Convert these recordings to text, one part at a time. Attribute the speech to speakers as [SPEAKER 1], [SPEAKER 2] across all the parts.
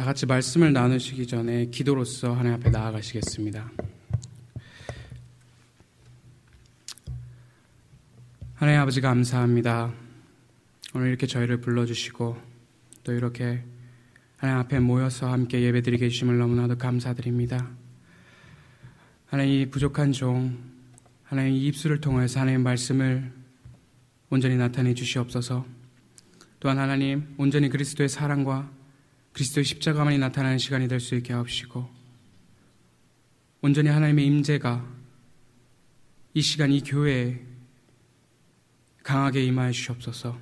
[SPEAKER 1] 다 같이 말씀을 나누시기 전에 기도로서 하나님 앞에 나아가시겠습니다. 하나님 아버지 감사합니다. 오늘 이렇게 저희를 불러주시고 또 이렇게 하나님 앞에 모여서 함께 예배드리게 해주심을 너무나도 감사드립니다. 하나님 이 부족한 종 하나님 이 입술을 통해서 하나님 말씀을 온전히 나타내 주시옵소서. 또한 하나님 온전히 그리스도의 사랑과 그리스도의 십자가만이 나타나는 시간이 될 수 있게 하옵시고 온전히 하나님의 임재가 이 시간 이 교회에 강하게 임하여 주시옵소서.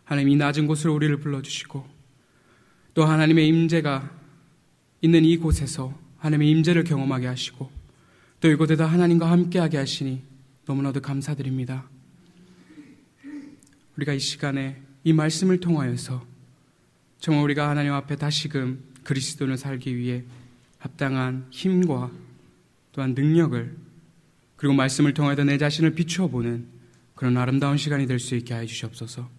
[SPEAKER 1] 하나님 이 낮은 곳으로 우리를 불러주시고 또 하나님의 임재가 있는 이곳에서 하나님의 임재를 경험하게 하시고 또 이곳에다 하나님과 함께하게 하시니 너무나도 감사드립니다. 우리가 이 시간에 이 말씀을 통하여서 정말 우리가 하나님 앞에 다시금 그리스도를 살기 위해 합당한 힘과 또한 능력을 그리고 말씀을 통하여 내 자신을 비추어 보는 그런 아름다운 시간이 될 수 있게 하여 주시옵소서.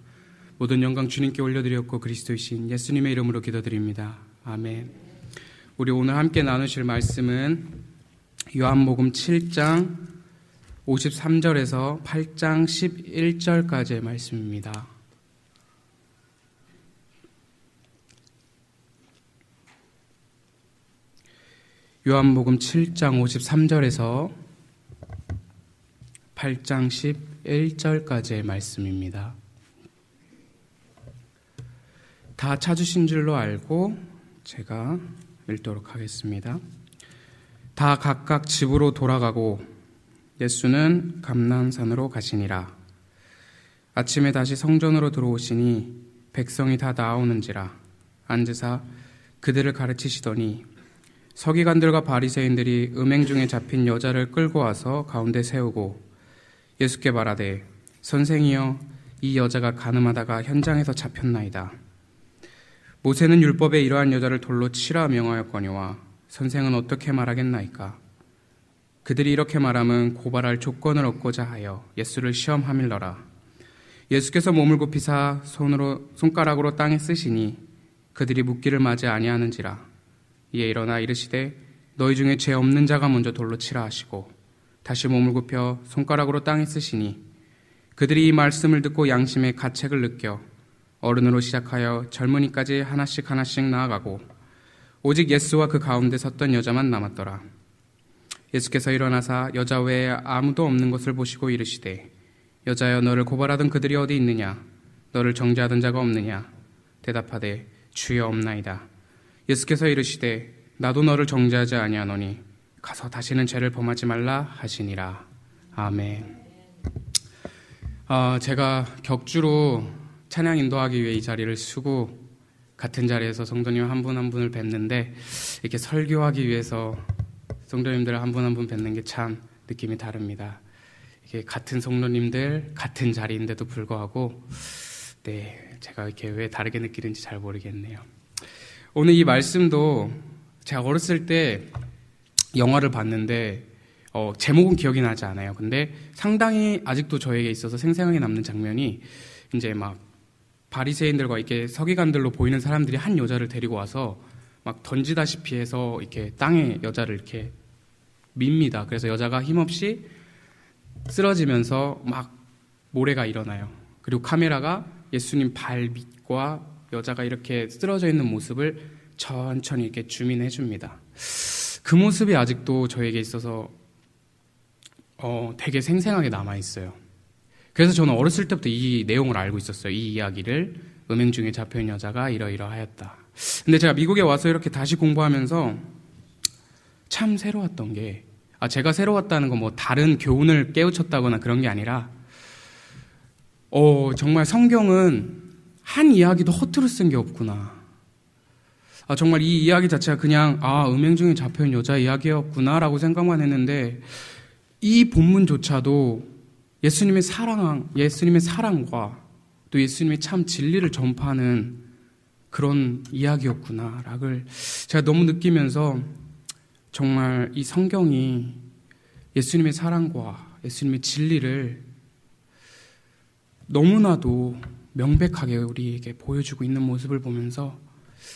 [SPEAKER 1] 모든 영광 주님께 올려드렸고 그리스도이신 예수님의 이름으로 기도드립니다. 아멘. 우리 오늘 함께 나누실 말씀은 요한복음 7장 53절에서 8장 11절까지의 말씀입니다. 요한복음 7장 53절에서 8장 11절까지의 말씀입니다. 다 찾으신 줄로 알고 제가 읽도록 하겠습니다. 다 각각 집으로 돌아가고 예수는 감난산으로 가시니라. 아침에 다시 성전으로 들어오시니 백성이 다 나오는지라 앉으사 그들을 가르치시더니 서기관들과 바리새인들이 음행 중에 잡힌 여자를 끌고 와서 가운데 세우고 예수께 말하되 선생이여 이 여자가 간음하다가 현장에서 잡혔나이다. 모세는 율법에 이러한 여자를 돌로 치라 명하였거니와 선생은 어떻게 말하겠나이까. 그들이 이렇게 말하면 고발할 조건을 얻고자 하여 예수를 시험하밀러라. 예수께서 몸을 굽히사 손가락으로 땅에 쓰시니 그들이 묻기를 마지 아니하는지라. 이에 일어나 이르시되 너희 중에 죄 없는 자가 먼저 돌로 치라 하시고 다시 몸을 굽혀 손가락으로 땅에 쓰시니 그들이 이 말씀을 듣고 양심의 가책을 느껴 어른으로 시작하여 젊은이까지 하나씩 나아가고 오직 예수와 그 가운데 섰던 여자만 남았더라. 예수께서 일어나사 여자 외에 아무도 없는 것을 보시고 이르시되 여자여 너를 고발하던 그들이 어디 있느냐. 너를 정죄하던 자가 없느냐. 대답하되 주여 없나이다. 예수께서 이르시되 나도 너를 정죄하지 아니하노니 가서 다시는 죄를 범하지 말라 하시니라. 아멘. 제가 격주로 찬양 인도하기 위해 이 자리를 쓰고 같은 자리에서 성도님 한 분 한 분을 뵙는데 이렇게 설교하기 위해서 성도님들 한 분 한 분 뵙는 게 참 느낌이 다릅니다. 이게 같은 성도님들 같은 자리인데도 불구하고 제가 이렇게 왜 다르게 느끼는지 잘 모르겠네요. 오늘 이 말씀도 제가 어렸을 때 영화를 봤는데 제목은 기억이 나지 않아요. 근데 상당히 아직도 저에게 있어서 생생하게 남는 장면이 이제 막 바리새인들과 이렇게 서기관들로 보이는 사람들이 한 여자를 데리고 와서 막 던지다시피 해서 이렇게 땅에 여자를 이렇게 밉니다. 그래서 여자가 힘없이 쓰러지면서 막 모래가 일어나요. 그리고 카메라가 예수님 발 밑과 여자가 이렇게 쓰러져 있는 모습을 천천히 이렇게 줌인해 줍니다. 그 모습이 아직도 저에게 있어서 되게 생생하게 남아 있어요. 그래서 저는 어렸을 때부터 이 내용을 알고 있었어요. 이 이야기를 음행 중에 잡혀있는 여자가 이러이러하였다. 근데 제가 미국에 와서 이렇게 다시 공부하면서 참 새로웠던 게 제가 새로웠다는 건 뭐 다른 교훈을 깨우쳤다거나 그런 게 아니라 정말 성경은 한 이야기도 허투루 쓴 게 없구나. 정말 이 이야기 자체가 그냥 음행 중에 잡혀있는 여자 이야기였구나라고 생각만 했는데 이 본문조차도 예수님의 사랑과 또 예수님의 참 진리를 전파하는 그런 이야기였구나라고 제가 너무 느끼면서 정말 이 성경이 예수님의 사랑과 예수님의 진리를 너무나도 명백하게 우리에게 보여주고 있는 모습을 보면서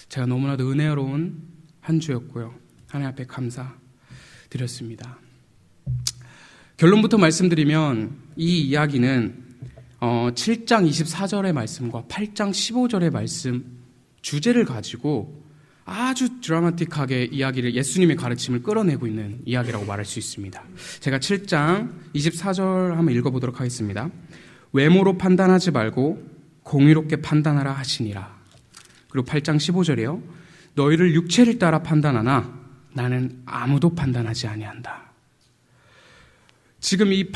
[SPEAKER 1] 제가 너무나도 은혜로운 한 주였고요. 하나님 앞에 감사드렸습니다. 결론부터 말씀드리면 이 이야기는 7장 24절의 말씀과 8장 15절의 말씀 주제를 가지고 아주 드라마틱하게 이야기를, 예수님의 가르침을 끌어내고 있는 이야기라고 말할 수 있습니다. 제가 7장 24절 한번 읽어보도록 하겠습니다. 외모로 판단하지 말고 공의롭게 판단하라 하시니라. 그리고 8장 15절이요. 너희를 육체를 따라 판단하나 나는 아무도 판단하지 아니한다. 지금 이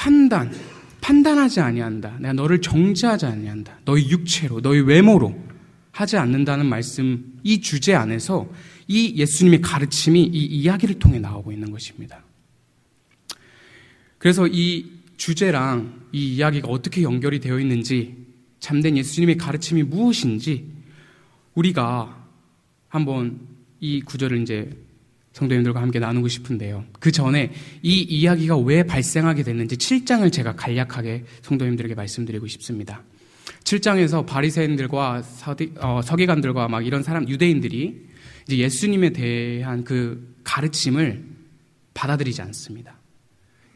[SPEAKER 1] 판단하지 아니한다. 내가 너를 정죄하지 아니한다. 너희 육체로, 너희 외모로 하지 않는다는 말씀, 이 주제 안에서 이 예수님의 가르침이 이 이야기를 통해 나오고 있는 것입니다. 그래서 이 주제랑 이 이야기가 어떻게 연결이 되어 있는지, 참된 예수님의 가르침이 무엇인지 우리가 한번 이 구절을 이제 성도님들과 함께 나누고 싶은데요. 그 전에 이 이야기가 왜 발생하게 됐는지 7장을 제가 간략하게 성도님들에게 말씀드리고 싶습니다. 7장에서 바리새인들과 서기관들과 막 이런 유대인들이 이제 예수님에 대한 그 가르침을 받아들이지 않습니다.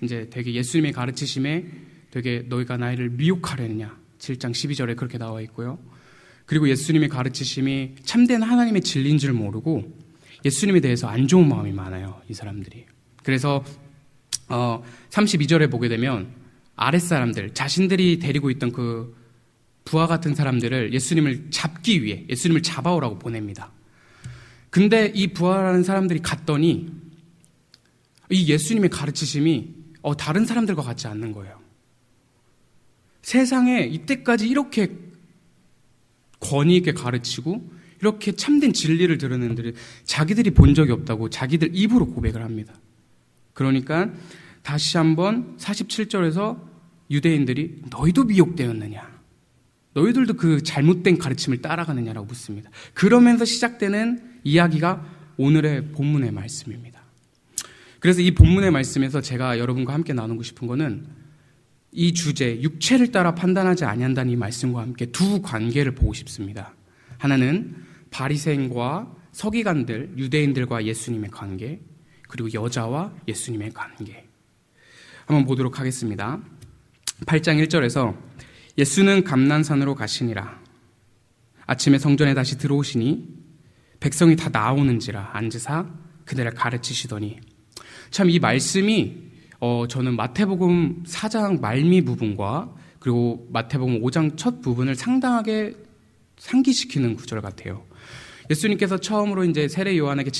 [SPEAKER 1] 이제 되게 예수님의 가르치심에 되게 너희가 나를 미혹하려느냐 7장 12절에 그렇게 나와 있고요. 그리고 예수님의 가르치심이 참된 하나님의 진리인 줄 모르고 예수님에 대해서 안 좋은 마음이 많아요, 이 사람들이. 그래서 32절에 보게 되면 아랫사람들, 자신들이 데리고 있던 그 부하 같은 사람들을 예수님을 잡기 위해 예수님을 잡아오라고 보냅니다. 근데 이 부하라는 사람들이 갔더니 이 예수님의 가르치심이 다른 사람들과 같지 않는 거예요. 세상에 이때까지 이렇게 권위 있게 가르치고 이렇게 참된 진리를 드러내는 자기들이 본 적이 없다고 자기들 입으로 고백을 합니다. 그러니까 다시 한번 47절에서 유대인들이 너희도 미혹되었느냐? 너희들도 그 잘못된 가르침을 따라가느냐라고 묻습니다. 그러면서 시작되는 이야기가 오늘의 본문의 말씀입니다. 그래서 이 본문의 말씀에서 제가 여러분과 함께 나누고 싶은 거는 이 주제, 육체를 따라 판단하지 아니한다는 이 말씀과 함께 두 관계를 보고 싶습니다. 하나는 바리새인과 서기관들, 유대인들과 예수님의 관계, 그리고 여자와 예수님의 관계. 한번 보도록 하겠습니다. 8장 1절에서 예수는 감난산으로 가시니라. 아침에 성전에 다시 들어오시니 백성이 다 나오는지라 앉으사 그들을 가르치시더니, 참 이 말씀이 저는 마태복음 4장 말미 부분과 그리고 마태복음 5장 첫 부분을 상당하게 상기시키는 구절 같아요. 예수님께서 처음으로 이제 침례 요한에게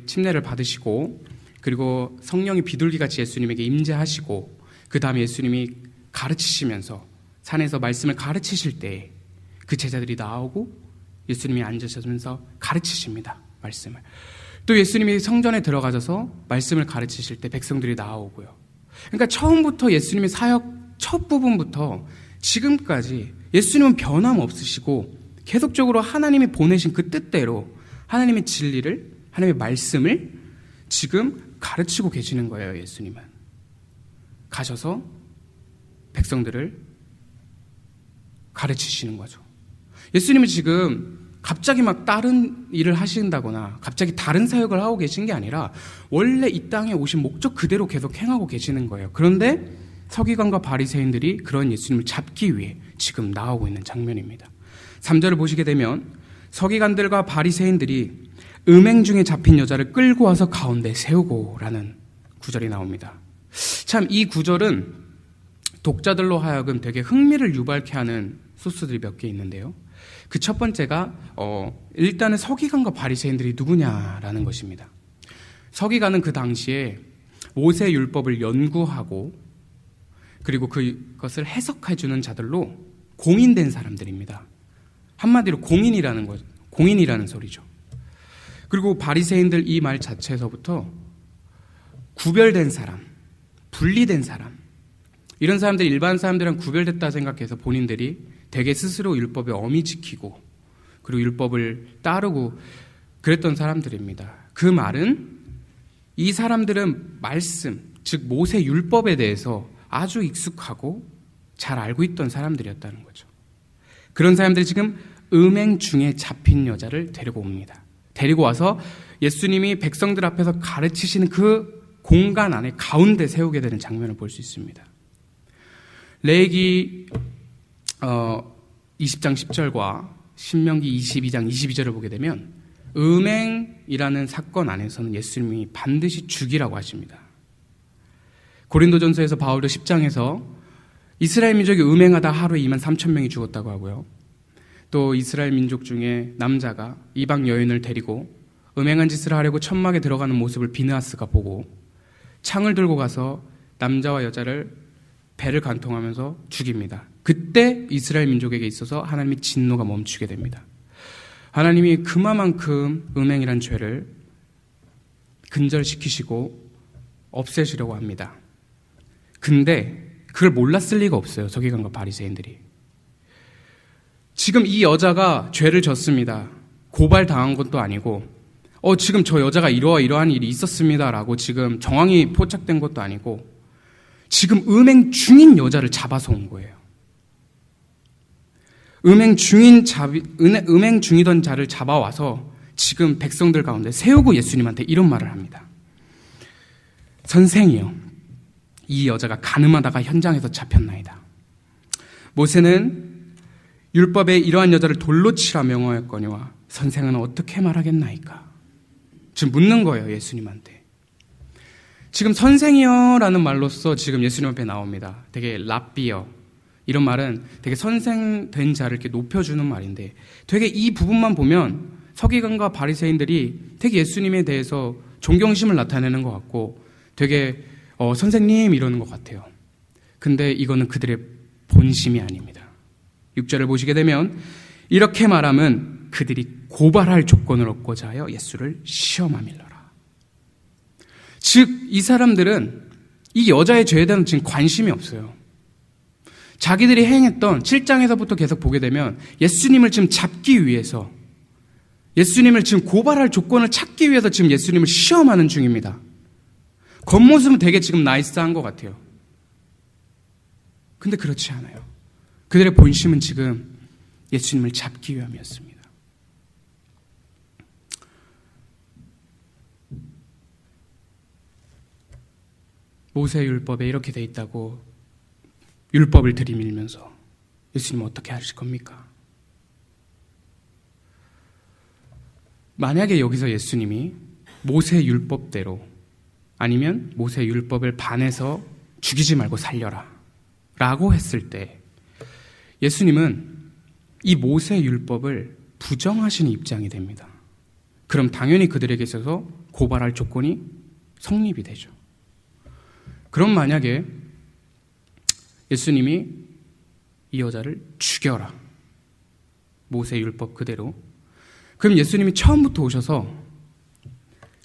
[SPEAKER 1] 침례를 받으시고, 그리고 성령이 비둘기같이 예수님에게 임재하시고, 그 다음에 예수님이 가르치시면서 산에서 말씀을 가르치실 때 그 제자들이 나오고 예수님이 앉으시면서 가르치십니다. 말씀을. 또 예수님이 성전에 들어가셔서 말씀을 가르치실 때 백성들이 나오고요. 그러니까 처음부터 예수님의 사역 첫 부분부터 지금까지 예수님은 변함없으시고 계속적으로 하나님이 보내신 그 뜻대로 하나님의 진리를, 하나님의 말씀을 지금 가르치고 계시는 거예요. 예수님은 가셔서 백성들을 가르치시는 거죠. 예수님은 지금 갑자기 막 다른 일을 하신다거나 갑자기 다른 사역을 하고 계신 게 아니라 원래 이 땅에 오신 목적 그대로 계속 행하고 계시는 거예요. 그런데 서기관과 바리새인들이 그런 예수님을 잡기 위해 지금 나오고 있는 장면입니다. 3절을 보시게 되면 서기관들과 바리새인들이 음행 중에 잡힌 여자를 끌고 와서 가운데 세우고 라는 구절이 나옵니다. 참 이 구절은 독자들로 하여금 되게 흥미를 유발케 하는 소스들이 몇 개 있는데요. 그 첫 번째가 일단은 서기관과 바리새인들이 누구냐라는 것입니다. 서기관은 그 당시에 모세 율법을 연구하고 그리고 그것을 해석해주는 자들로 공인된 사람들입니다. 한마디로 공인이라는 소리죠. 그리고 바리새인들 이 말 자체에서부터 구별된 사람, 분리된 사람, 이런 사람들이 일반 사람들이랑 구별됐다 생각해서 본인들이 되게 스스로 율법에 엄히 지키고 그리고 율법을 따르고 그랬던 사람들입니다. 그 말은 이 사람들은 말씀, 즉 모세 율법에 대해서 아주 익숙하고 잘 알고 있던 사람들이었다는 거죠. 그런 사람들이 지금 음행 중에 잡힌 여자를 데리고 옵니다. 데리고 와서 예수님이 백성들 앞에서 가르치시는 그 공간 안에 가운데 세우게 되는 장면을 볼 수 있습니다. 레위기 20장 10절과 신명기 22장 22절을 보게 되면 음행이라는 사건 안에서는 예수님이 반드시 죽이라고 하십니다. 고린도전서에서 바울도 10장에서 이스라엘 민족이 음행하다 하루에 2만 3천 명이 죽었다고 하고요. 또 이스라엘 민족 중에 남자가 이방 여인을 데리고 음행한 짓을 하려고 천막에 들어가는 모습을 비느하스가 보고 창을 들고 가서 남자와 여자를 배를 관통하면서 죽입니다. 그때 이스라엘 민족에게 있어서 하나님의 진노가 멈추게 됩니다. 하나님이 그만큼 음행이란 죄를 근절시키시고 없애시려고 합니다. 근데 그걸 몰랐을 리가 없어요. 서기관과 바리새인들이. 지금 이 여자가 죄를 졌습니다. 고발당한 것도 아니고 지금 저 여자가 이러한 일이 있었습니다라고 지금 정황이 포착된 것도 아니고 지금 음행 중인 여자를 잡아서 온 거예요. 음행 중이던 자를 잡아와서 지금 백성들 가운데 세우고 예수님한테 이런 말을 합니다. 선생이요, 이 여자가 간음하다가 현장에서 잡혔나이다. 모세는 율법에 이러한 여자를 돌로 치라 명하였거니와 선생은 어떻게 말하겠나이까? 지금 묻는 거예요, 예수님한테. 지금 선생이여라는 말로써 지금 예수님 앞에 나옵니다. 되게 랍비여, 이런 말은 되게 선생된 자를 이렇게 높여주는 말인데 되게 이 부분만 보면 서기관과 바리새인들이 되게 예수님에 대해서 존경심을 나타내는 것 같고 되게 선생님 이러는 것 같아요. 근데 이거는 그들의 본심이 아닙니다. 6절을 보시게 되면 이렇게 말하면 그들이 고발할 조건을 얻고자 하여 예수를 시험함일러라. 즉 이 사람들은 이 여자의 죄에 대한 지금 관심이 없어요. 자기들이 행했던 7장에서부터 계속 보게 되면 예수님을 지금 잡기 위해서, 예수님을 지금 고발할 조건을 찾기 위해서 지금 예수님을 시험하는 중입니다. 겉모습은 되게 지금 나이스한 것 같아요. 근데 그렇지 않아요. 그들의 본심은 지금 예수님을 잡기 위함이었습니다. 모세 율법에 이렇게 돼 있다고 율법을 들이밀면서 예수님은 어떻게 하실 겁니까? 만약에 여기서 예수님이 모세 율법대로 아니면 모세 율법을 반해서 죽이지 말고 살려라 라고 했을 때 예수님은 이 모세 율법을 부정하시는 입장이 됩니다. 그럼 당연히 그들에게 있어서 고발할 조건이 성립이 되죠. 그럼 만약에 예수님이 이 여자를 죽여라, 모세 율법 그대로, 그럼 예수님이 처음부터 오셔서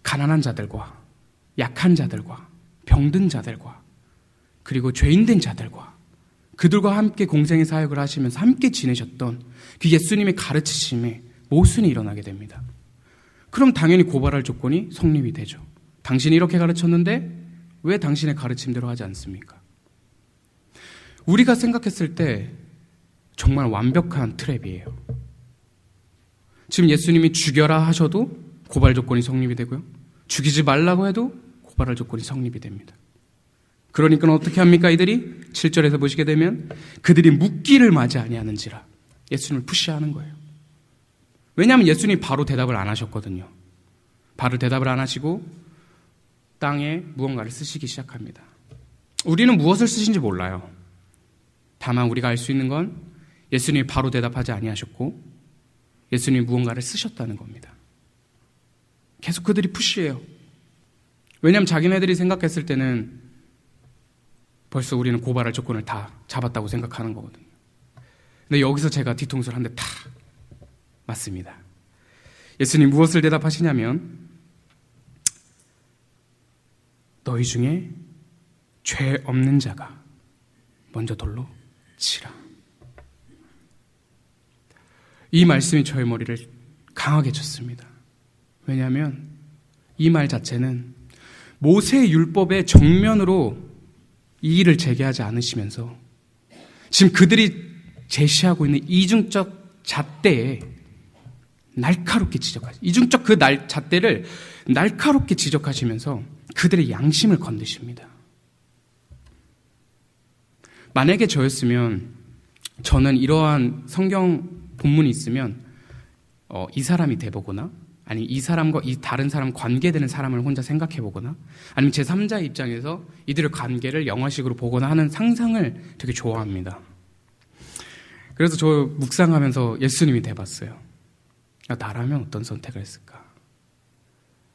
[SPEAKER 1] 가난한 자들과 약한 자들과 병든 자들과 그리고 죄인된 자들과 그들과 함께 공생의 사역을 하시면서 함께 지내셨던 그 예수님의 가르치심에 모순이 일어나게 됩니다. 그럼 당연히 고발할 조건이 성립이 되죠. 당신이 이렇게 가르쳤는데 왜 당신의 가르침대로 하지 않습니까? 우리가 생각했을 때 정말 완벽한 트랩이에요. 지금 예수님이 죽여라 하셔도 고발 조건이 성립이 되고요. 죽이지 말라고 해도 고발할 조건이 성립이 됩니다. 그러니까 어떻게 합니까? 이들이 7절에서 보시게 되면 그들이 묻기를 맞이 아니하는지라 예수님을 푸시하는 거예요. 왜냐하면 예수님이 바로 대답을 안 하셨거든요. 바로 대답을 안 하시고 땅에 무언가를 쓰시기 시작합니다. 우리는 무엇을 쓰신지 몰라요. 다만 우리가 알 수 있는 건 예수님이 바로 대답하지 아니하셨고 예수님이 무언가를 쓰셨다는 겁니다. 계속 그들이 푸시해요. 왜냐하면 자기네들이 생각했을 때는 벌써 우리는 고발할 조건을 다 잡았다고 생각하는 거거든요. 근데 여기서 제가 뒤통수를 한 대 탁 맞습니다. 예수님 무엇을 대답하시냐면 너희 중에 죄 없는 자가 먼저 돌로 치라. 이 말씀이 저의 머리를 강하게 쳤습니다. 왜냐하면 이 말 자체는 모세 율법의 정면으로 이의를 제기하지 않으시면서 지금 그들이 제시하고 있는 이중적 잣대에 날카롭게 지적하시. 이중적 그 잣대를 날카롭게 지적하시면서 그들의 양심을 건드십니다. 만약에 저였으면 저는 이러한 성경 본문이 있으면 이 사람이 돼보거나 아니 이 사람과 이 다른 사람 관계되는 사람을 혼자 생각해보거나 아니면 제3자의 입장에서 이들의 관계를 영화식으로 보거나 하는 상상을 되게 좋아합니다. 그래서 저 묵상하면서 예수님이 돼봤어요. 나라면 어떤 선택을 했을까?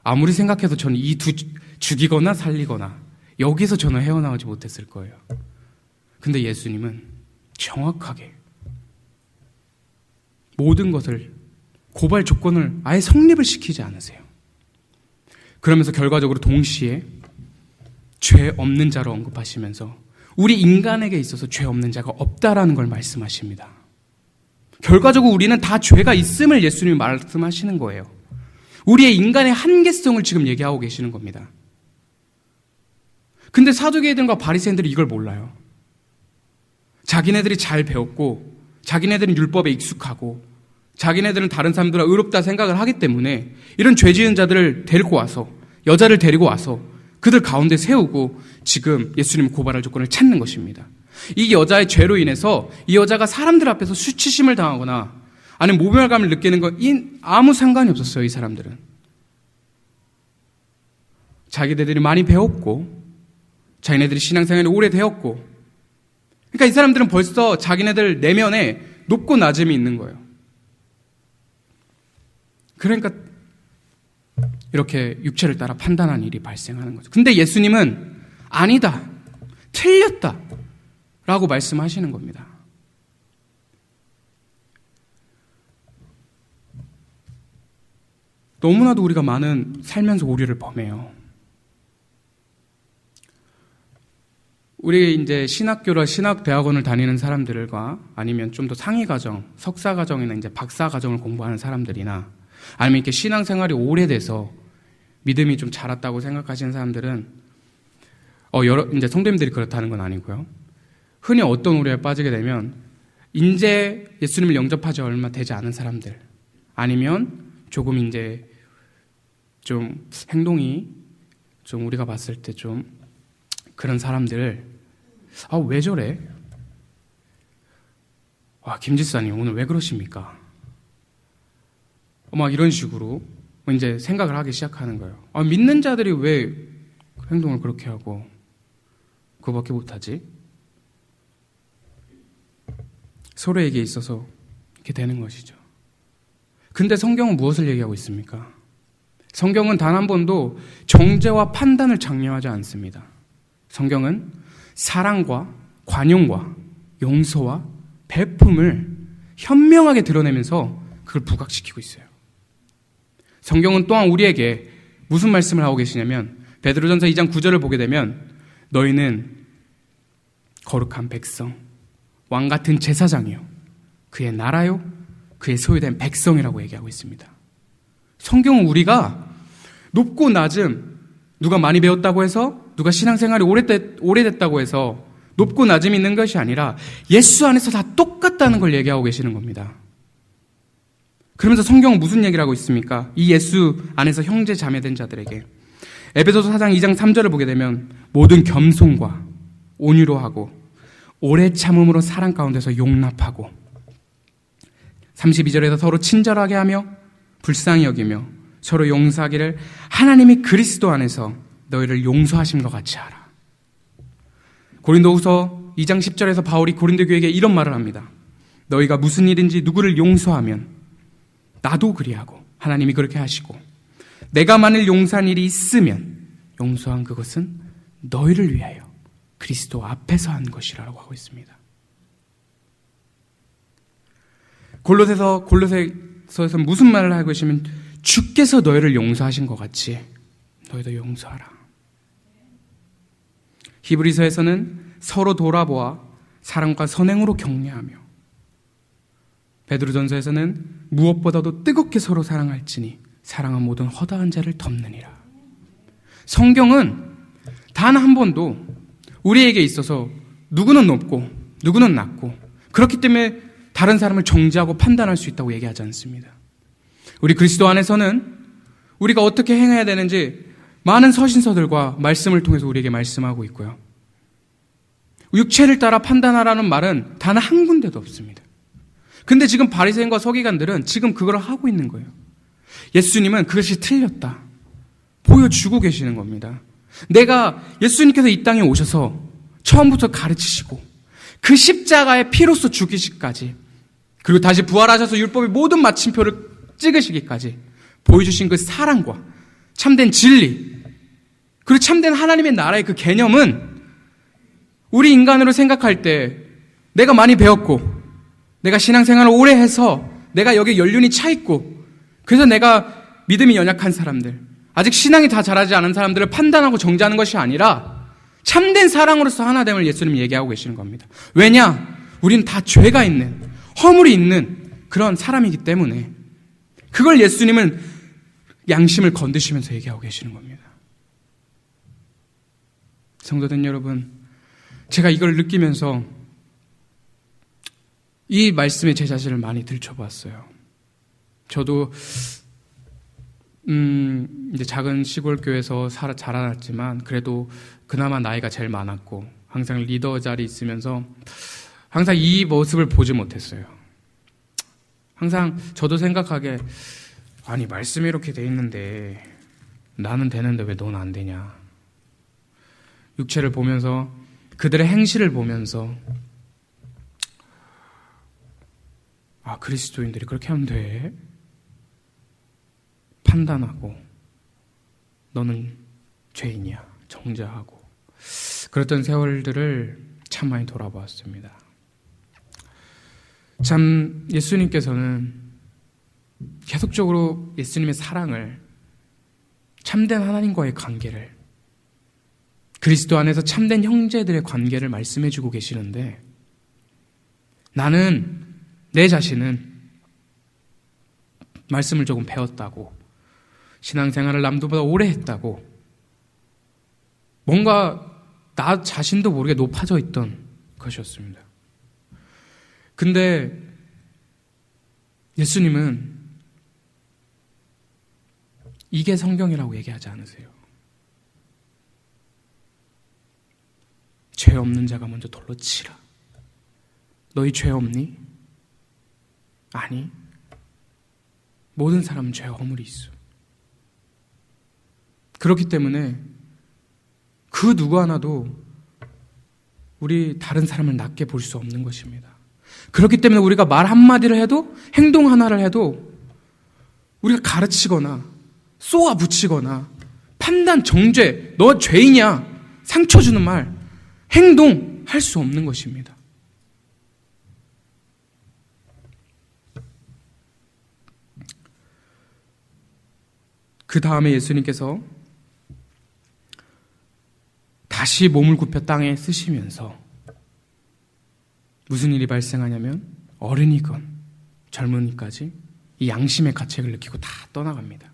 [SPEAKER 1] 아무리 생각해도 저는 이 죽이거나 살리거나 여기서 저는 헤어나오지 못했을 거예요. 근데 예수님은 정확하게 모든 것을 고발 조건을 아예 성립을 시키지 않으세요. 그러면서 결과적으로 동시에 죄 없는 자로 언급하시면서 우리 인간에게 있어서 죄 없는 자가 없다라는 걸 말씀하십니다. 결과적으로 우리는 다 죄가 있음을 예수님이 말씀하시는 거예요. 우리의 인간의 한계성을 지금 얘기하고 계시는 겁니다. 근데 사두개인들과 바리새인들이 이걸 몰라요. 자기네들이 잘 배웠고 자기네들은 율법에 익숙하고 자기네들은 다른 사람들과 의롭다 생각을 하기 때문에 이런 죄 지은 자들을 데리고 와서 여자를 데리고 와서 그들 가운데 세우고 지금 예수님 고발할 조건을 찾는 것입니다. 이 여자의 죄로 인해서 이 여자가 사람들 앞에서 수치심을 당하거나 아니면 모멸감을 느끼는 건 아무 상관이 없었어요. 이 사람들은 자기네들이 많이 배웠고 자기네들이 신앙생활이 오래되었고 그러니까 이 사람들은 벌써 자기네들 내면에 높고 낮음이 있는 거예요. 그러니까 이렇게 육체를 따라 판단하는 일이 발생하는 거죠. 근데 예수님은 아니다, 틀렸다 라고 말씀하시는 겁니다. 너무나도 우리가 많은 살면서 오류를 범해요. 우리 이제 신학교나 신학대학원을 다니는 사람들과 아니면 좀 더 상위 과정, 석사 과정이나 이제 박사 과정을 공부하는 사람들이나 아니면 이렇게 신앙생활이 오래돼서 믿음이 좀 자랐다고 생각하시는 사람들은 이제 성도님들이 그렇다는 건 아니고요. 흔히 어떤 오류에 빠지게 되면 이제 예수님을 영접하지 얼마 되지 않은 사람들 아니면 조금 이제 좀 행동이 좀 우리가 봤을 때 좀 그런 사람들 왜 저래? 김 집사님 오늘 왜 그러십니까? 막 이런 식으로 이제 생각을 하기 시작하는 거예요. 믿는 자들이 왜 행동을 그렇게 하고 그거밖에 못하지? 서로에게 있어서 이렇게 되는 것이죠. 근데 성경은 무엇을 얘기하고 있습니까? 성경은 단 한 번도 정죄와 판단을 장려하지 않습니다. 성경은 사랑과 관용과 용서와 베품을 현명하게 드러내면서 그걸 부각시키고 있어요. 성경은 또한 우리에게 무슨 말씀을 하고 계시냐면 베드로전서 2장 9절을 보게 되면 너희는 거룩한 백성, 왕같은 제사장이요 그의 나라요 그의 소유된 백성이라고 얘기하고 있습니다. 성경은 우리가 높고 낮음, 누가 많이 배웠다고 해서 누가 신앙생활이 오래됐다고 해서 높고 낮음이 있는 것이 아니라 예수 안에서 다 똑같다는 걸 얘기하고 계시는 겁니다. 그러면서 성경은 무슨 얘기를 하고 있습니까? 이 예수 안에서 형제 자매된 자들에게 에베소서 4장 2장 3절을 보게 되면 모든 겸손과 온유로 하고 오래 참음으로 사랑 가운데서 용납하고 32절에서 서로 친절하게 하며 불쌍히 여기며 서로 용서하기를 하나님이 그리스도 안에서 너희를 용서하심과 같이 하라. 고린도후서 2장 10절에서 바울이 고린도 교회에게 이런 말을 합니다. 너희가 무슨 일인지 누구를 용서하면 나도 그리하고 하나님이 그렇게 하시고 내가 만일 용서한 일이 있으면 용서한 그것은 너희를 위하여 그리스도 앞에서 한 것이라고 하고 있습니다. 골로새서에서 무슨 말을 하고 계시면 주께서 너희를 용서하신 것 같이 너희도 용서하라. 히브리서에서는 서로 돌아보아 사랑과 선행으로 격려하며 베드로전서에서는 무엇보다도 뜨겁게 서로 사랑할지니 사랑은 모든 허다한 자를 덮느니라. 성경은 단 한 번도 우리에게 있어서 누구는 높고 누구는 낮고 그렇기 때문에 다른 사람을 정죄하고 판단할 수 있다고 얘기하지 않습니다. 우리 그리스도 안에서는 우리가 어떻게 행해야 되는지 많은 서신서들과 말씀을 통해서 우리에게 말씀하고 있고요. 육체를 따라 판단하라는 말은 단 한 군데도 없습니다. 근데 지금 바리새인과 서기관들은 지금 그걸 하고 있는 거예요. 예수님은 그것이 틀렸다 보여주고 계시는 겁니다. 내가 예수님께서 이 땅에 오셔서 처음부터 가르치시고 그 십자가의 피로써 죽이시기까지, 그리고 다시 부활하셔서 율법의 모든 마침표를 찍으시기까지 보여주신 그 사랑과 참된 진리, 그리고 참된 하나님의 나라의 그 개념은 우리 인간으로 생각할 때 내가 많이 배웠고 내가 신앙생활을 오래 해서 내가 여기 연륜이 차 있고 그래서 내가 믿음이 연약한 사람들, 아직 신앙이 다 자라지 않은 사람들을 판단하고 정죄하는 것이 아니라 참된 사랑으로서 하나됨을 예수님이 얘기하고 계시는 겁니다. 왜냐? 우리는 다 죄가 있는, 허물이 있는 그런 사람이기 때문에 그걸 예수님은 양심을 건드시면서 얘기하고 계시는 겁니다. 성도된 여러분, 제가 이걸 느끼면서 이 말씀에 제 자신을 많이 들춰봤어요. 저도 이제 작은 시골 교회에서 자라났지만 그래도 그나마 나이가 제일 많았고 항상 리더 자리에 있으면서 항상 이 모습을 보지 못했어요. 항상 저도 생각하게, 아니 말씀이 이렇게 돼 있는데 나는 되는데 왜 넌 안 되냐. 육체를 보면서 그들의 행실을 보면서 아, 그리스도인들이 그렇게 하면 돼? 판단하고 너는 죄인이야 정죄하고 그랬던 세월들을 참 많이 돌아보았습니다. 참 예수님께서는 계속적으로 예수님의 사랑을, 참된 하나님과의 관계를, 그리스도 안에서 참된 형제들의 관계를 말씀해주고 계시는데, 나는 내 자신은 말씀을 조금 배웠다고, 신앙생활을 남들보다 오래 했다고, 뭔가 나 자신도 모르게 높아져 있던 것이었습니다. 근데 예수님은 이게 성경이라고 얘기하지 않으세요. 죄 없는 자가 먼저 돌로 치라. 너희 죄 없니? 아니, 모든 사람은 죄와 허물이 있어. 그렇기 때문에 그 누구 하나도 우리 다른 사람을 낮게 볼 수 없는 것입니다. 그렇기 때문에 우리가 말 한마디를 해도, 행동 하나를 해도 우리가 가르치거나 쏘아 붙이거나 판단, 정죄, 너 죄이냐, 상처 주는 말, 행동 할 수 없는 것입니다. 그 다음에 예수님께서 다시 몸을 굽혀 땅에 쓰시면서 무슨 일이 발생하냐면 어른이건 젊은이까지 이 양심의 가책을 느끼고 다 떠나갑니다.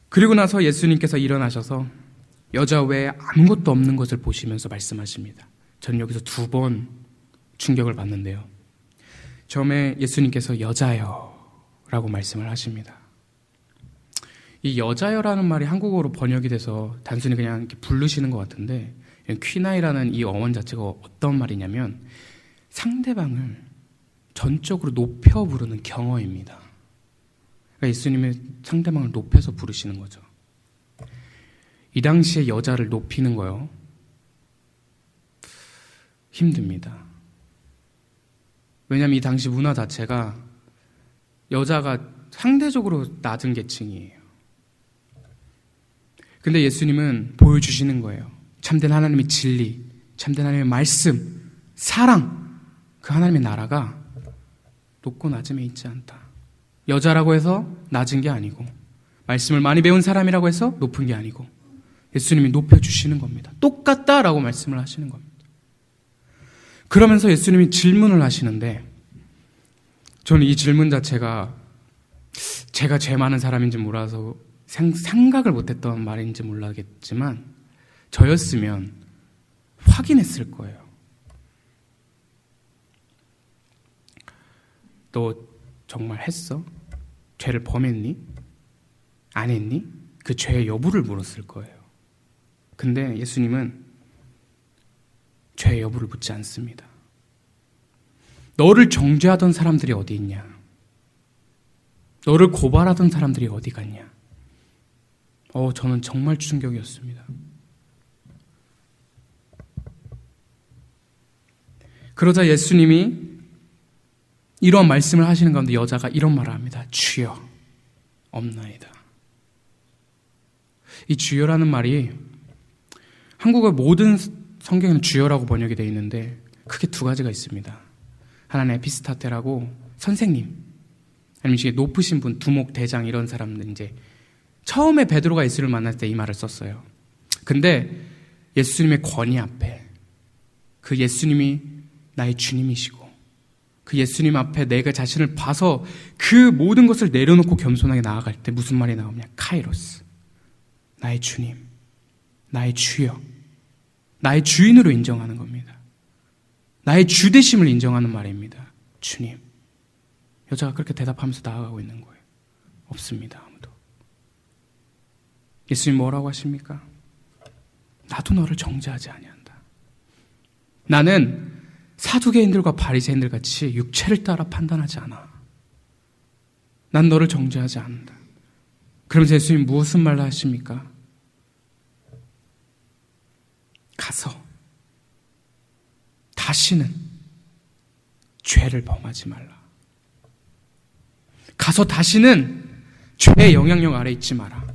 [SPEAKER 1] 그리고 나서 예수님께서 일어나셔서 여자 외에 아무것도 없는 것을 보시면서 말씀하십니다. 저는 여기서 2번 충격을 받는데요. 처음에 예수님께서 여자여 라고 말씀을 하십니다. 이 여자여라는 말이 한국어로 번역이 돼서 단순히 그냥 이렇게 부르시는 것 같은데, 퀴나이라는 이 어원 자체가 어떤 말이냐면 상대방을 전적으로 높여 부르는 경어입니다. 그러니까 예수님의 상대방을 높여서 부르시는 거죠. 이 당시에 여자를 높이는 거요, 힘듭니다. 왜냐하면 이 당시 문화 자체가 여자가 상대적으로 낮은 계층이에요. 근데 예수님은 보여주시는 거예요. 참된 하나님의 진리, 참된 하나님의 말씀, 사랑, 그 하나님의 나라가 높고 낮음에 있지 않다. 여자라고 해서 낮은 게 아니고, 말씀을 많이 배운 사람이라고 해서 높은 게 아니고, 예수님이 높여주시는 겁니다. 똑같다라고 말씀을 하시는 겁니다. 그러면서 예수님이 질문을 하시는데, 저는 이 질문 자체가 제가 죄 많은 사람인지 몰라서 생각을 못했던 말인지 몰라겠지만 저였으면 확인했을 거예요. 너 정말 했어? 죄를 범했니? 안 했니? 그 죄의 여부를 물었을 거예요. 근데 예수님은 죄의 여부를 묻지 않습니다. 너를 정죄하던 사람들이 어디 있냐? 너를 고발하던 사람들이 어디 갔냐? 저는 정말 충격이었습니다. 그러자 예수님이 이런 말씀을 하시는 가운데 여자가 이런 말을 합니다. 주여, 없나이다. 이 주여라는 말이 한국어 모든 성경에는 주여라고 번역이 되어 있는데 크게 두 가지가 있습니다. 하나는 에피스타테라고 선생님, 아니면 이게 높으신 분, 두목, 대장 이런 사람들 이제 처음에 베드로가 예수를 만날 때 이 말을 썼어요. 근데 예수님의 권위 앞에 그 예수님이 나의 주님이시고 그 예수님 앞에 내가 자신을 봐서 그 모든 것을 내려놓고 겸손하게 나아갈 때 무슨 말이 나오냐? 카이로스, 나의 주님, 나의 주여, 나의 주인으로 인정하는 겁니다. 나의 주되심을 인정하는 말입니다. 주님. 여자가 그렇게 대답하면서 나아가고 있는 거예요. 없습니다, 아무도. 예수님 뭐라고 하십니까? 나도 너를 정죄하지 아니한다. 나는 사두개인들과 바리새인들 같이 육체를 따라 판단하지 않아. 난 너를 정죄하지 않는다. 그러면서 예수님 무슨 말을 하십니까? 가서 다시는 죄를 범하지 말라. 가서 다시는 죄의 영향력 아래 있지 마라.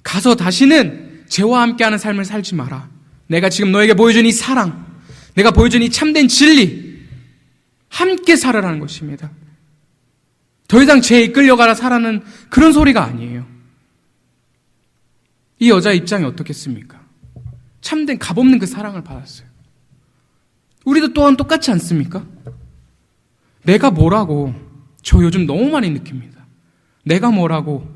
[SPEAKER 1] 가서 다시는 죄와 함께하는 삶을 살지 마라. 내가 지금 너에게 보여준 이 사랑, 내가 보여준 이 참된 진리, 함께 살아라는 것입니다. 더 이상 죄에 이끌려가라 살아는 그런 소리가 아니에요. 이 여자의 입장이 어떻겠습니까? 참된 값없는 그 사랑을 받았어요. 우리도 또한 똑같지 않습니까? 내가 뭐라고, 저 요즘 너무 많이 느낍니다. 내가 뭐라고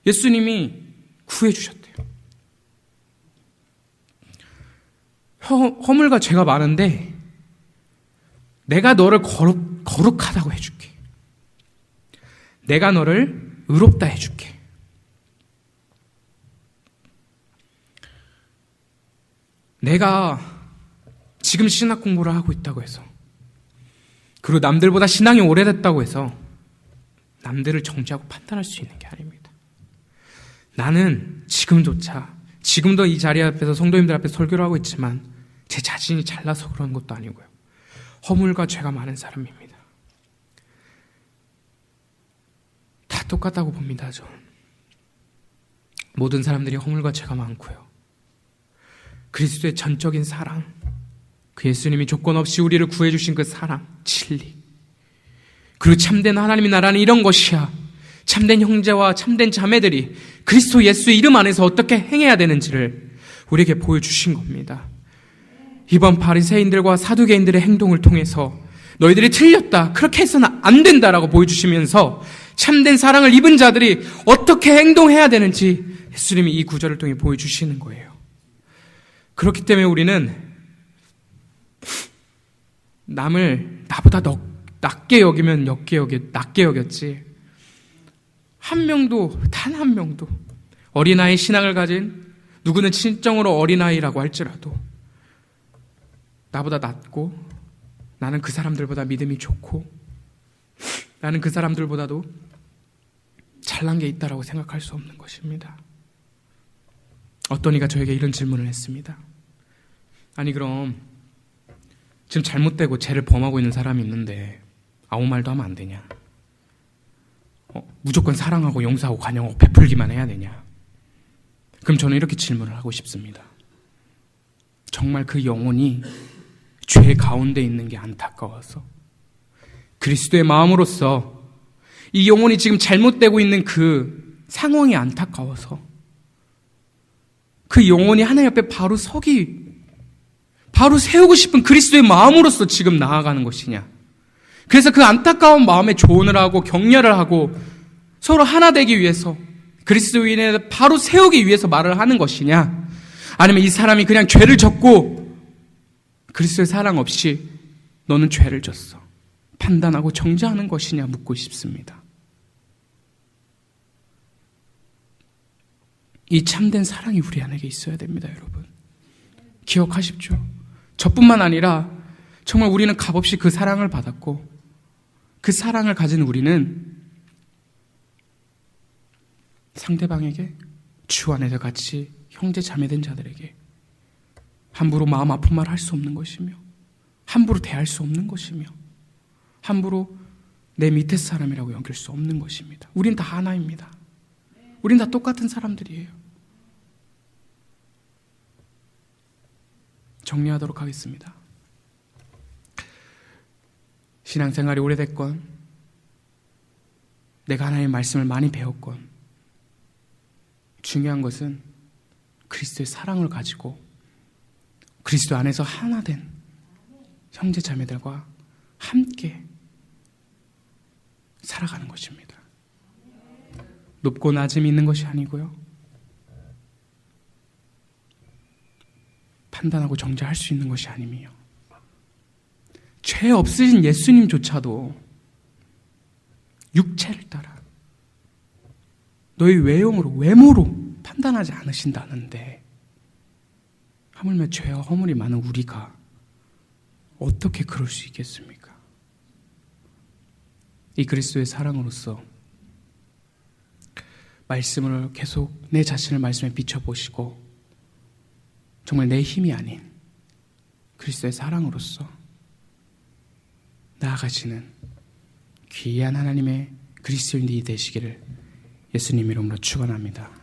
[SPEAKER 1] 예수님이 구해주셨대요. 허물과 죄가 많은데 내가 너를 거룩하다고 해줄게. 내가 너를 의롭다 해줄게. 내가 지금 신학 공부를 하고 있다고 해서, 그리고 남들보다 신앙이 오래됐다고 해서 남들을 정죄하고 판단할 수 있는 게 아닙니다. 나는 지금도 이 자리 앞에서 성도님들 앞에서 설교를 하고 있지만 제 자신이 잘나서 그런 것도 아니고요. 허물과 죄가 많은 사람입니다. 다 똑같다고 봅니다. 저는 모든 사람들이 허물과 죄가 많고요. 그리스도의 전적인 사랑, 그 예수님이 조건 없이 우리를 구해주신 그 사랑, 진리, 그리고 참된 하나님의 나라는 이런 것이야. 참된 형제와 참된 자매들이 그리스도 예수의 이름 안에서 어떻게 행해야 되는지를 우리에게 보여주신 겁니다. 이번 바리새인들과 사두개인들의 행동을 통해서 너희들이 틀렸다, 그렇게 해서는 안 된다라고 보여주시면서 참된 사랑을 입은 자들이 어떻게 행동해야 되는지 예수님이 이 구절을 통해 보여주시는 거예요. 그렇기 때문에 우리는 남을 나보다 낮게 여기면 낮게 여겼지, 한 명도, 단 한 명도 어린아이 신앙을 가진, 누구는 친정으로 어린아이라고 할지라도 나보다 낫고, 나는 그 사람들보다 믿음이 좋고, 나는 그 사람들보다도 잘난 게 있다라고 생각할 수 없는 것입니다. 어떤 이가 저에게 이런 질문을 했습니다. 아니 그럼 지금 잘못되고 죄를 범하고 있는 사람이 있는데 아무 말도 하면 안 되냐? 무조건 사랑하고 용서하고 관용하고 베풀기만 해야 되냐? 그럼 저는 이렇게 질문을 하고 싶습니다. 정말 그 영혼이 죄 가운데 있는 게 안타까워서, 그리스도의 마음으로서 이 영혼이 지금 잘못되고 있는 그 상황이 안타까워서 그 영혼이 하나님 앞에 바로 세우고 싶은 그리스도의 마음으로서 지금 나아가는 것이냐? 그래서 그 안타까운 마음에 조언을 하고 격려를 하고 서로 하나 되기 위해서, 그리스도인을 바로 세우기 위해서 말을 하는 것이냐? 아니면 이 사람이 그냥 죄를 졌고 그리스도의 사랑 없이 너는 죄를 졌어, 판단하고 정죄하는 것이냐 묻고 싶습니다. 이 참된 사랑이 우리 안에 있어야 됩니다, 여러분. 기억하십시오. 저뿐만 아니라 정말 우리는 값없이 그 사랑을 받았고 그 사랑을 가진 우리는 상대방에게 주 안에서 같이 형제 자매된 자들에게 함부로 마음 아픈 말 할 수 없는 것이며 함부로 대할 수 없는 것이며 함부로 내 밑에 사람이라고 여길 수 없는 것입니다. 우린 다 하나입니다. 우린 다 똑같은 사람들이에요. 정리하도록 하겠습니다. 신앙생활이 오래됐건 내가 하나님의 말씀을 많이 배웠건 중요한 것은 그리스도의 사랑을 가지고 그리스도 안에서 하나 된 형제 자매들과 함께 살아가는 것입니다. 높고 낮음이 있는 것이 아니고요. 판단하고 정죄할 수 있는 것이 아니며 죄 없으신 예수님조차도 육체를 따라 너희 외모로 판단하지 않으신다는데 하물며 죄와 허물이 많은 우리가 어떻게 그럴 수 있겠습니까? 이 그리스도의 사랑으로서 말씀을 계속 내 자신을 말씀에 비춰보시고 정말 내 힘이 아닌 그리스도의 사랑으로서 나아가시는 귀한 하나님의 그리스도인들이 되시기를 예수님 이름으로 축원합니다.